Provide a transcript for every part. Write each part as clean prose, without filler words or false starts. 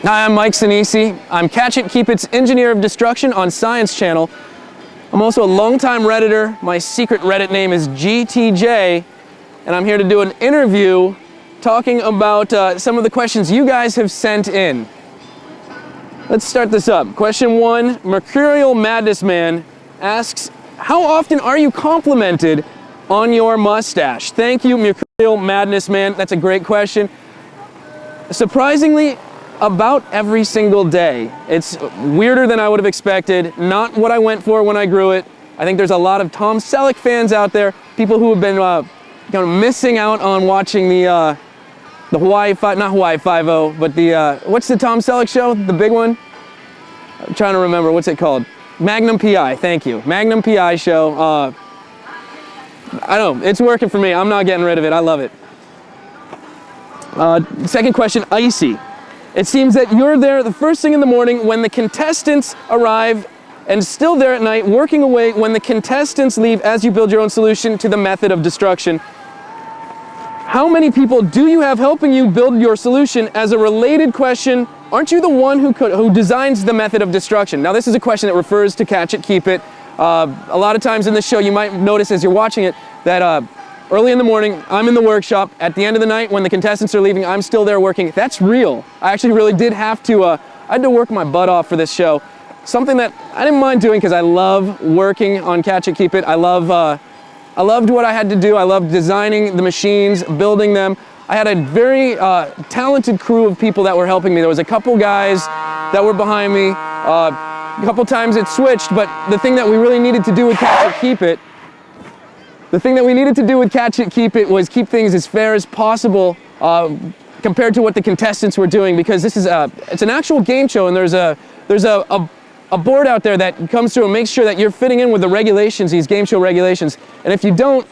Hi, I'm Mike Senese. I'm Catch It, Keep It's Engineer of Destruction on Science Channel. I'm also a longtime Redditor. My secret Reddit name is GTJ, and I'm here to do an interview talking about some of the questions you guys have sent in. Let's start this up. Question 1, Mercurial Madness Man asks, how often are you complimented on your mustache? Thank you, Mercurial Madness Man. That's a great question. Surprisingly, about every single day. It's weirder than I would have expected, not what I went for when I grew it. I think there's a lot of Tom Selleck fans out there, people who have been kind of missing out on watching the Hawaii not Hawaii Five-0, but the, what's the Tom Selleck show, the big one? I'm trying to remember, what's it called? Magnum PI, thank you. Magnum PI show. I don't know, it's working for me. I'm not getting rid of it, I love it. Second question, Icy. It seems that you're there the first thing in the morning when the contestants arrive and still there at night working away when the contestants leave as you build your own solution to the method of destruction. How many people do you have helping you build your solution? As a related question, aren't you the one who designs the method of destruction? Now this is a question that refers to Catch It, Keep It. A lot of times in this show you might notice as you're watching it that early in the morning, I'm in the workshop. At the end of the night, when the contestants are leaving, I'm still there working. That's real. I actually really did have to, I had to work my butt off for this show. Something that I didn't mind doing because I love working on Catch It, Keep It. I loved what I had to do. I loved designing the machines, building them. I had a very talented crew of people that were helping me. There was a couple guys that were behind me. A couple times it switched, but the thing that we really needed to do with Catch It, Keep It was keep things as fair as possible compared to what the contestants were doing, because this is it's an actual game show, and there's a board out there that comes through and makes sure that you're fitting in with the regulations, these game show regulations. And if you don't,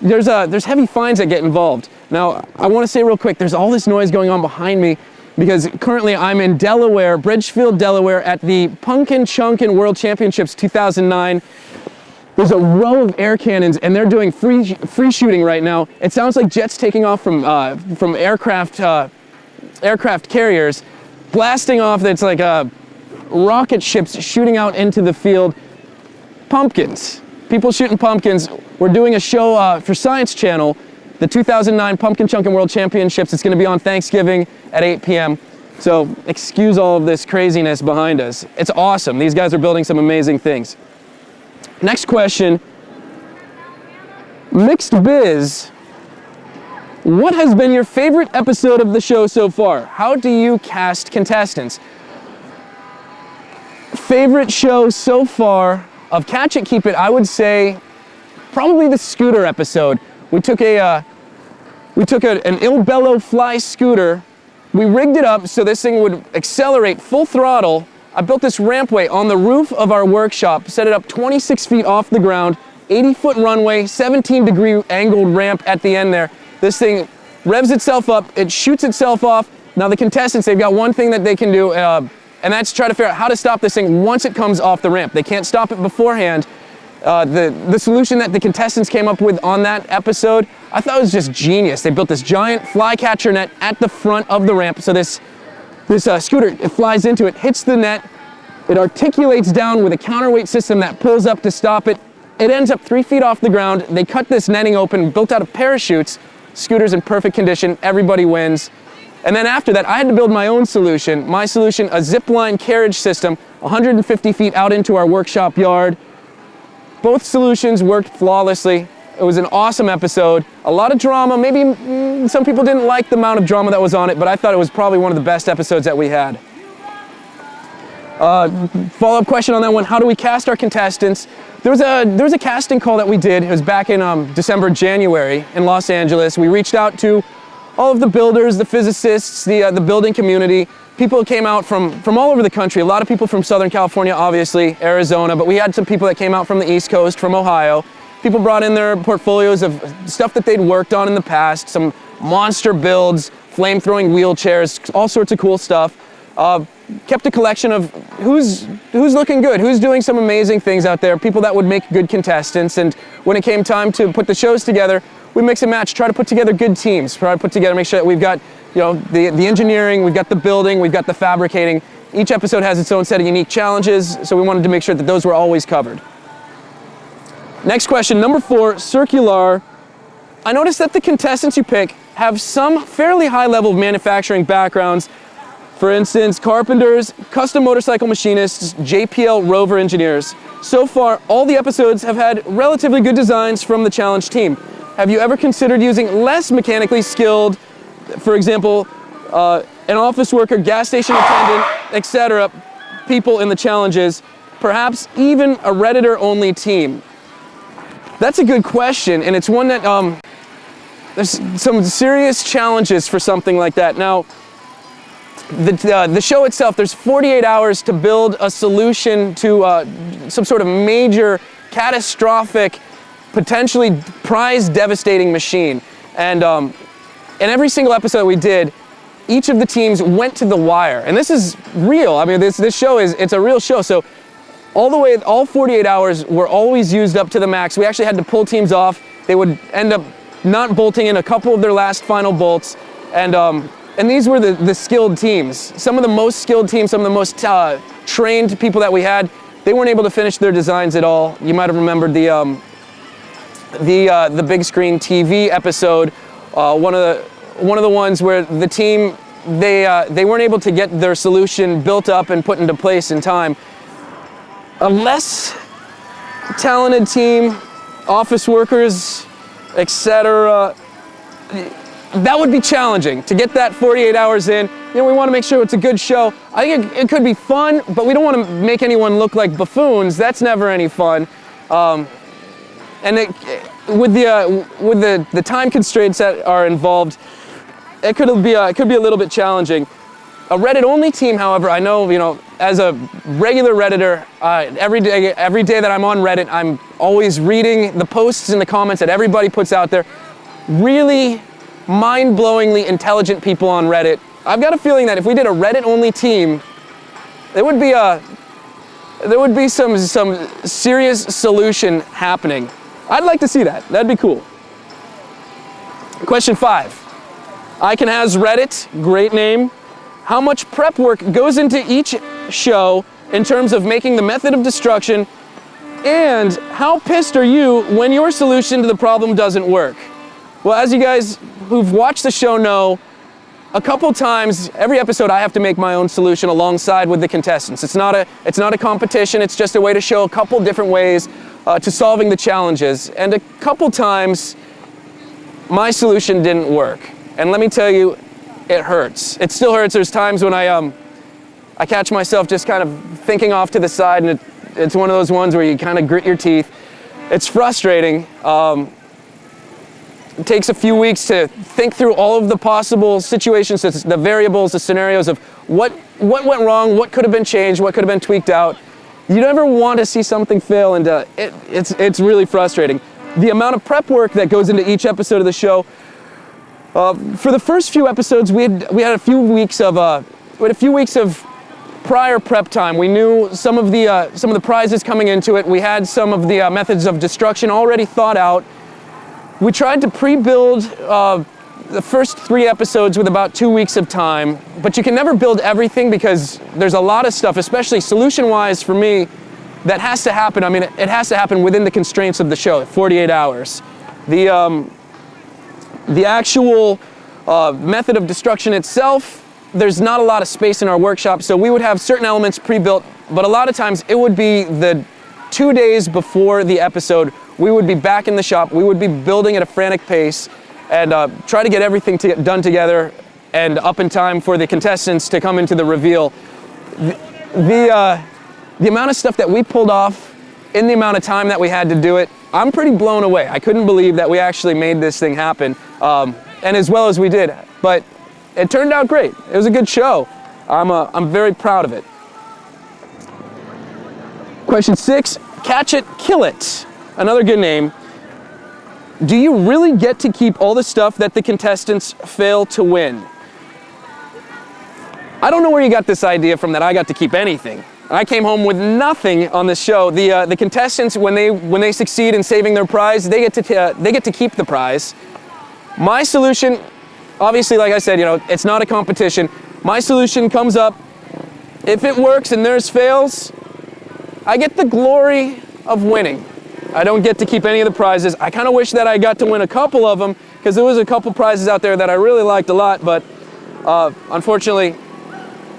there's heavy fines that get involved. Now, I want to say real quick, there's all this noise going on behind me because currently I'm in Delaware, Bridgefield, Delaware, at the Punkin Chunkin World Championships 2009. There's a row of air cannons, and they're doing free shooting right now. It sounds like jets taking off from aircraft carriers, blasting off. It's like rocket ships shooting out into the field. Pumpkins, people shooting pumpkins. We're doing a show for Science Channel, the 2009 Punkin Chunkin World Championships. It's going to be on Thanksgiving at 8 p.m. So excuse all of this craziness behind us. It's awesome. These guys are building some amazing things. Next question, Mixed Biz, what has been your favorite episode of the show so far? How do you cast contestants? Favorite show so far of Catch It, Keep It, I would say probably the scooter episode. We took an Il Bello Fly scooter, we rigged it up so this thing would accelerate full throttle. I built this rampway on the roof of our workshop, set it up 26 feet off the ground, 80-foot runway, 17-degree angled ramp at the end there. This thing revs itself up, it shoots itself off. Now the contestants, they've got one thing that they can do, and that's try to figure out how to stop this thing once it comes off the ramp. They can't stop it beforehand. The solution that the contestants came up with on that episode, I thought was just genius. They built this giant flycatcher net at the front of the ramp, so this scooter, it flies into it, hits the net, it articulates down with a counterweight system that pulls up to stop it. It ends up 3 feet off the ground. They cut this netting open, built out of parachutes. Scooter's in perfect condition, everybody wins. And then after that, I had to build my own solution. My solution, a zip line carriage system, 150 feet out into our workshop yard. Both solutions worked flawlessly. It was an awesome episode. A lot of drama. Maybe some people didn't like the amount of drama that was on it, but I thought it was probably one of the best episodes that we had. Follow-up question on that one, how do we cast our contestants? There was a casting call that we did. It was back in December, January in Los Angeles. We reached out to all of the builders, the physicists, the building community. People came out from all over the country. A lot of people from Southern California, obviously, Arizona, but we had some people that came out from the East Coast, from Ohio. People brought in their portfolios of stuff that they'd worked on in the past, some monster builds, flame-throwing wheelchairs, all sorts of cool stuff. Kept a collection of who's looking good, who's doing some amazing things out there, people that would make good contestants. And when it came time to put the shows together, we mix and match, try to put together good teams, try to put together, make sure that we've got, you know, the engineering, we've got the building, we've got the fabricating. Each episode has its own set of unique challenges, so we wanted to make sure that those were always covered. Next question, number 4, circular. I noticed that the contestants you pick have some fairly high level of manufacturing backgrounds. For instance, carpenters, custom motorcycle machinists, JPL rover engineers. So far, all the episodes have had relatively good designs from the challenge team. Have you ever considered using less mechanically skilled, for example, an office worker, gas station attendant, etc., people in the challenges, perhaps even a redditor-only team? That's a good question, and it's one that there's some serious challenges for something like that. Now, the show itself, there's 48 hours to build a solution to some sort of major, catastrophic, potentially prize-devastating machine. And in every single episode we did, each of the teams went to the wire. And this is real. I mean, this show it's a real show. So all 48 hours were always used up to the max. We actually had to pull teams off. They would end up not bolting in a couple of their last final bolts. And these were the skilled teams. Some of the most skilled teams, some of the most trained people that we had, they weren't able to finish their designs at all. You might have remembered the big screen TV episode, one of the ones where the team, they weren't able to get their solution built up and put into place in time. A less talented team, office workers, etc., that would be challenging to get that 48 hours in. You know, we want to make sure it's a good show. I think it could be fun, but we don't want to make anyone look like buffoons. That's never any fun. And with the time constraints that are involved, it could be a little bit challenging. A Reddit-only team, however, I know, you know, as a regular Redditor, every day that I'm on Reddit, I'm always reading the posts and the comments that everybody puts out there. Really mind-blowingly intelligent people on Reddit. I've got a feeling that if we did a Reddit-only team, there would be some serious solution happening. I'd like to see that. That'd be cool. Question 5. I Can Has Reddit, great name. How much prep work goes into each show in terms of making the method of destruction, and how pissed are you when your solution to the problem doesn't work? Well, as you guys who've watched the show know, a couple times, every episode I have to make my own solution alongside with the contestants. It's not a competition, it's just a way to show a couple different ways to solving the challenges. And a couple times, my solution didn't work. And let me tell you, it hurts. It still hurts. There's times when I catch myself just kind of thinking off to the side, and it's one of those ones where you kind of grit your teeth. It's frustrating. It takes a few weeks to think through all of the possible situations, the variables, the scenarios of what went wrong, what could have been changed, what could have been tweaked out. You never want to see something fail, and it's really frustrating. The amount of prep work that goes into each episode of the show. For the first few episodes, we had a few weeks of prior prep time. We knew some of the prizes coming into it. We had some of the methods of destruction already thought out. We tried to pre-build the first 3 episodes with about 2 weeks of time, but you can never build everything because there's a lot of stuff, especially solution-wise for me, that has to happen. I mean, it has to happen within the constraints of the show, 48 hours. The actual method of destruction itself, there's not a lot of space in our workshop, so we would have certain elements pre-built, but a lot of times it would be the 2 days before the episode, we would be back in the shop, we would be building at a frantic pace, and try to get everything done together and up in time for the contestants to come into the reveal. The amount of stuff that we pulled off in the amount of time that we had to do it, I'm pretty blown away. I couldn't believe that we actually made this thing happen, and as well as we did. But it turned out great. It was a good show. I'm very proud of it. Question 6, Catch It, Kill It. Another good name. Do you really get to keep all the stuff that the contestants fail to win? I don't know where you got this idea from that I got to keep anything. I came home with nothing on this show. The contestants, when they succeed in saving their prize, they get to keep the prize. My solution, obviously, like I said, it's not a competition. My solution comes up. If it works and theirs fails, I get the glory of winning. I don't get to keep any of the prizes. I kind of wish that I got to win a couple of them, because there was a couple prizes out there that I really liked a lot, but unfortunately,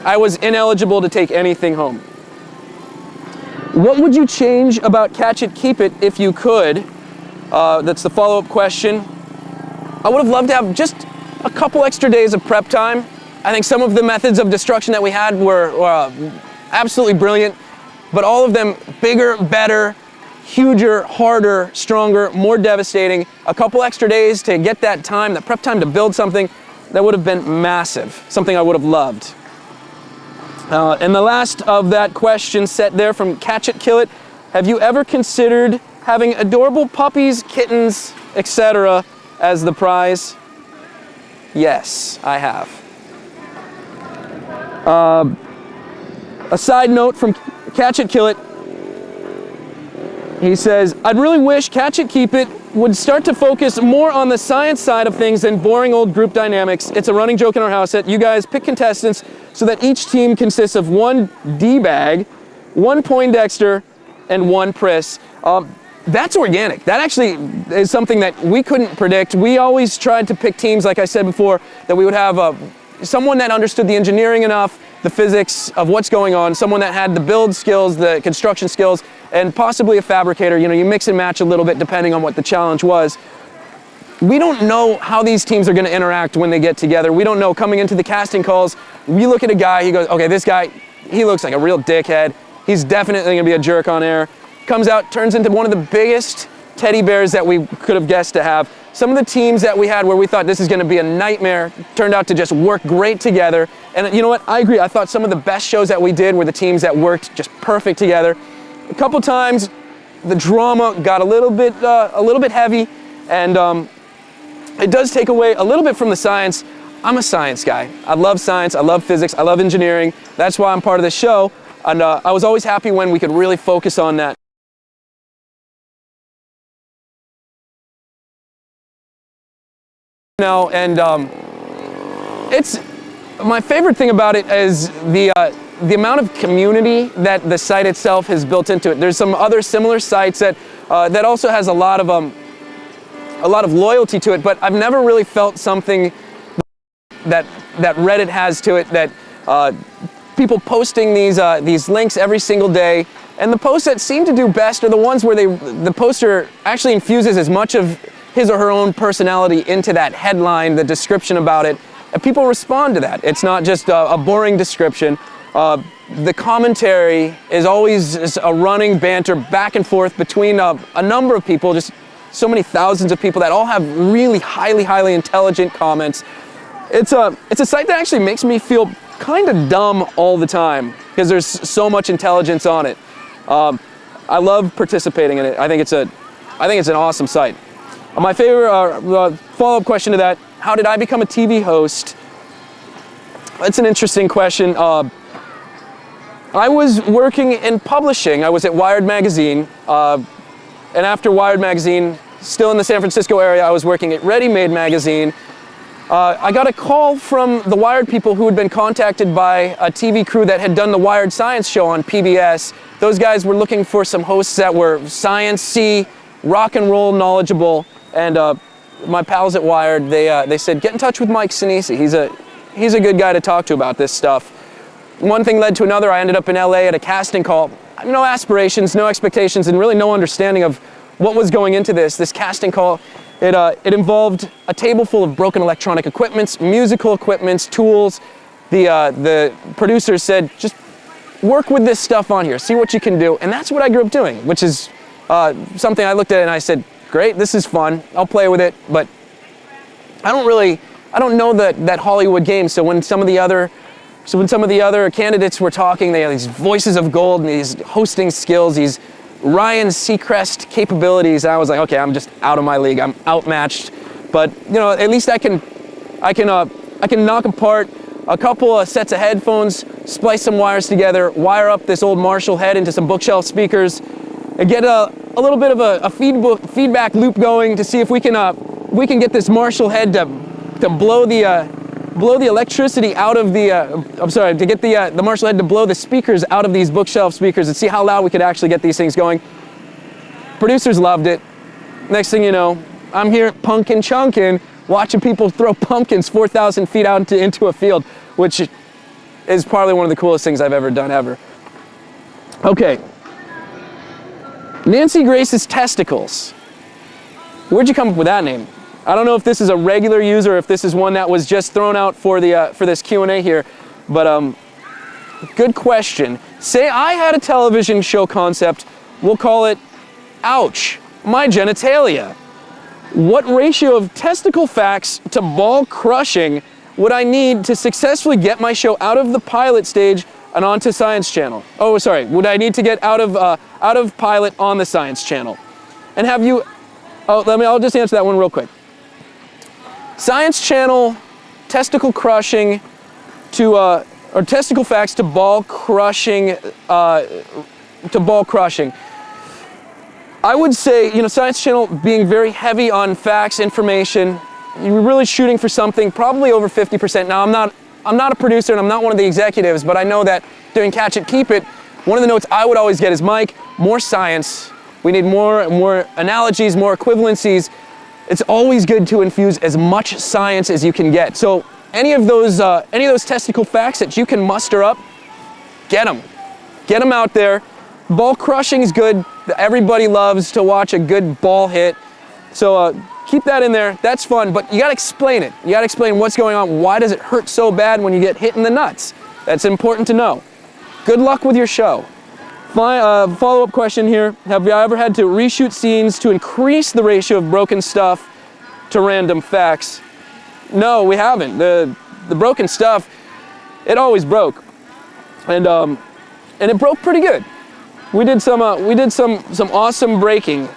I was ineligible to take anything home. What would you change about Catch It, Keep It if you could? That's the follow-up question. I would have loved to have just a couple extra days of prep time. I think some of the methods of destruction that we had were absolutely brilliant, but all of them bigger, better, huger, harder, stronger, more devastating. A couple extra days to get that time, that prep time to build something, that would have been massive, something I would have loved. And the last of that question set there from Catch It, Kill It, have you ever considered having adorable puppies, kittens, etc. as the prize? Yes, I have. A side note from Catch It, Kill It, he says, I'd really wish Catch It, Keep It would start to focus more on the science side of things than boring old group dynamics. It's a running joke in our house that you guys pick contestants so that each team consists of one D-bag, one Poindexter, and one Priss. That's organic. That actually is something that we couldn't predict. We always tried to pick teams, like I said before, that we would have someone that understood the engineering enough, the physics of what's going on, someone that had the build skills, the construction skills, and possibly a fabricator. You mix and match a little bit depending on what the challenge was. We don't know how these teams are going to interact when they get together. We don't know. Coming into the casting calls, we look at a guy, he goes, okay, this guy, he looks like a real dickhead. He's definitely going to be a jerk on air. Comes out, turns into one of the biggest teddy bears that we could have guessed to have. Some of the teams that we had where we thought this is going to be a nightmare turned out to just work great together. And you know what? I agree. I thought some of the best shows that we did were the teams that worked just perfect together. A couple times, the drama got a little bit heavy, and it does take away a little bit from the science. I'm a science guy. I love science. I love physics. I love engineering. That's why I'm part of this show. And I was always happy when we could really focus on that. Now, and it's my favorite thing about it is the amount of community that the site itself has built into it. There's some other similar sites that that also has a lot of loyalty to it, but I've never really felt something that Reddit has to it. That people posting these links every single day, and the posts that seem to do best are the ones where the poster actually infuses as much of his or her own personality into that headline, the description about it, and people respond to that. It's not just a boring description. The commentary is always a running banter back and forth between a number of people, just so many thousands of people that all have really highly intelligent comments. It's a site that actually makes me feel kind of dumb all the time because there's so much intelligence on it. I love participating in it. I think it's an awesome site. My favorite follow-up question to that, how did I become a TV host? That's an interesting question. I was working in publishing. I was at Wired Magazine, and after Wired Magazine, still in the San Francisco area, I was working at Ready Made Magazine. I got a call from the Wired people who had been contacted by a TV crew that had done the Wired Science show on PBS. Those guys were looking for some hosts that were science-y, rock and roll knowledgeable, and my pals at Wired, they said, get in touch with Mike Senese. He's a good guy to talk to about this stuff. One thing led to another. I ended up in LA at a casting call. No aspirations, no expectations, and really no understanding of what was going into this casting call. It involved a table full of broken electronic equipments, musical equipments, tools. The producers said, just work with this stuff on here, see what you can do. And that's what I grew up doing, which is something I looked at and I said, great, this is fun, I'll play with it, but I don't know that Hollywood game. So when some of the other candidates were talking, they had these voices of gold and these hosting skills, these Ryan Seacrest capabilities. I was like, okay, I'm just out of my league. I'm outmatched. But at least I can knock apart a couple of sets of headphones, splice some wires together, wire up this old Marshall head into some bookshelf speakers, and get a little bit of a feedback loop going to see if we can get this Marshall head to blow the electricity out of the, to get the Marshall head to blow the speakers out of these bookshelf speakers and see how loud we could actually get these things going. Producers loved it. Next thing you know, I'm here at Punkin Chunkin watching people throw pumpkins 4,000 feet out into a field, which is probably one of the coolest things I've ever done, ever. Okay. Nancy Grace's testicles. Where'd you come up with that name? I don't know if this is a regular user or if this is one that was just thrown out for this Q&A here, but good question. Say I had a television show concept, we'll call it Ouch, My Genitalia. What ratio of testicle facts to ball crushing would I need to successfully get my show out of the pilot stage and onto Science Channel? Oh, sorry, would I need to get out of pilot on the Science Channel? And have you, I'll just answer that one real quick. Science Channel, testicle crushing to, or testicle facts to ball crushing, I would say, you know, Science Channel being very heavy on facts, information, you're really shooting for something probably over 50%. Now, I'm not a producer and I'm not one of the executives, but I know that doing Catch It, Keep It, one of the notes I would always get is, Mike, more science. We need more analogies, more equivalencies. It's always good to infuse as much science as you can get. So any of those testicle facts that you can muster up, get them. Get them out there. Ball crushing is good. Everybody loves to watch a good ball hit. So keep that in there. That's fun, but you gotta explain it. You gotta explain what's going on. Why does it hurt so bad when you get hit in the nuts? That's important to know. Good luck with your show. Follow-up question here. Have you ever had to reshoot scenes to increase the ratio of broken stuff to random facts? No, we haven't. The broken stuff, it always broke. And it broke pretty good. We did some awesome breaking.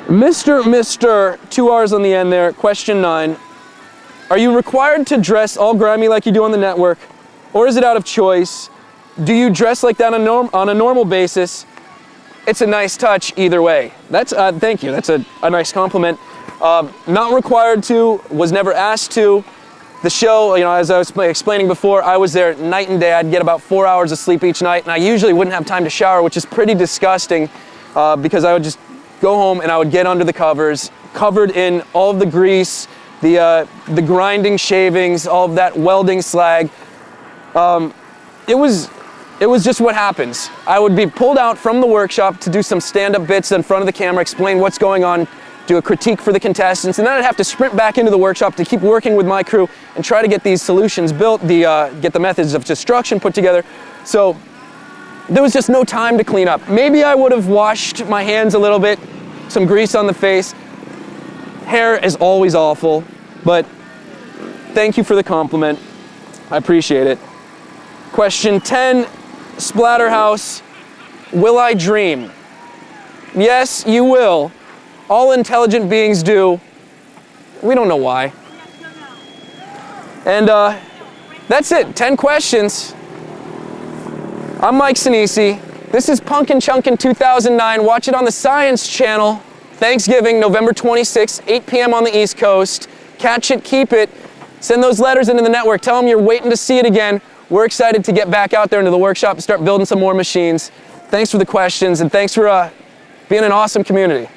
Mr. 2 R's on the end there, question 9. Are you required to dress all grimy like you do on the network, or is it out of choice? Do you dress like that on a normal basis? It's a nice touch either way. That's, thank you, that's a nice compliment. Not required to, was never asked to. The show, you know, as I was explaining before, I was there night and day. I'd get about 4 hours of sleep each night, and I usually wouldn't have time to shower, which is pretty disgusting, because I would just go home and I would get under the covers, covered in all of the grease, the grinding shavings, all of that welding slag. It was just what happens. I would be pulled out from the workshop to do some stand-up bits in front of the camera, explain what's going on, do a critique for the contestants, and then I'd have to sprint back into the workshop to keep working with my crew and try to get these solutions built, get the methods of destruction put together. So there was just no time to clean up. Maybe I would have washed my hands a little bit, some grease on the face. Hair is always awful, but thank you for the compliment. I appreciate it. Question 10, Splatterhouse, will I dream? Yes, you will. All intelligent beings do. We don't know why. And that's it, 10 questions. I'm Mike Senese. This is Punkin Chunkin 2009. Watch it on the Science Channel. Thanksgiving, November 26th, 8 p.m. on the East Coast. Catch it, keep it. Send those letters into the network. Tell them you're waiting to see it again. We're excited to get back out there into the workshop and start building some more machines. Thanks for the questions, and thanks for being an awesome community.